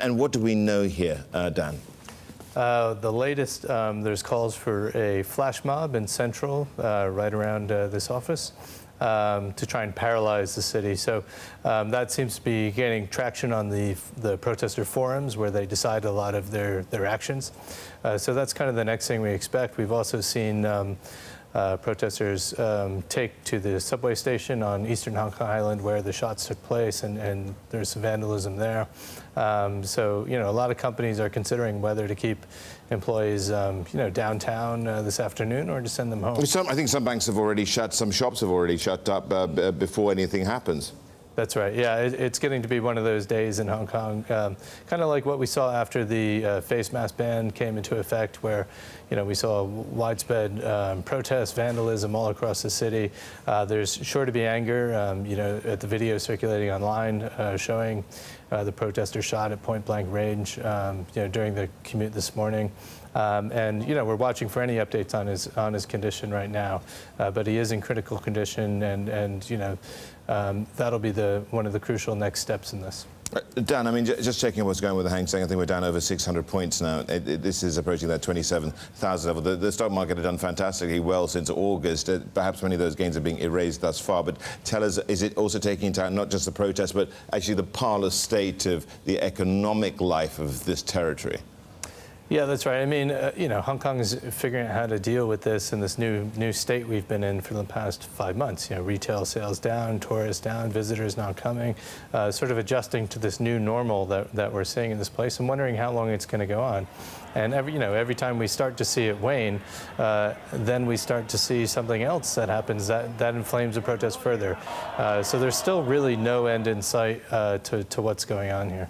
And what do we know here, Dan? The latest, there's calls for a flash mob in Central, right around this office, to try and paralyze the city. So that seems to be gaining traction on the protester forums where they decide a lot of their actions. So that's kind of the next thing we expect. We've also seen protesters take to the subway station on Eastern Hong Kong Island where the shots took place, and there's some vandalism there. So, a lot of companies are considering whether to keep employees, downtown this afternoon or to send them home. I think some banks have already shut, some shops have already shut up before anything happens. That's right. Yeah, it's getting to be one of those days in Hong Kong, kind of like what we saw after the face mask ban came into effect, where we saw widespread protests, vandalism all across the city. There's sure to be anger. At the video circulating online showing the protester shot at point-blank range, during the commute this morning. And we're watching for any updates on his condition right now, but he is in critical condition, and that'll be one of the crucial next steps in this. Dan, I mean, just checking what's going with the Hang Seng, I think we're down over 600 points now. This is approaching that 27,000 level. The stock market had done fantastically well since August. Perhaps many of those gains are being erased thus far. But tell us, is it also taking into account not just the protests, but actually the parlous state of the economic life of this territory? Yeah, that's right. I mean, Hong Kong is figuring out how to deal with this in this new state we've been in for the past 5 months. Retail sales down, tourists down, visitors not coming, sort of adjusting to this new normal that we're seeing in this place and wondering how long it's going to go on. And every time we start to see it wane, then we start to see something else that happens that inflames the protest further. So there's still really no end in sight to what's going on here.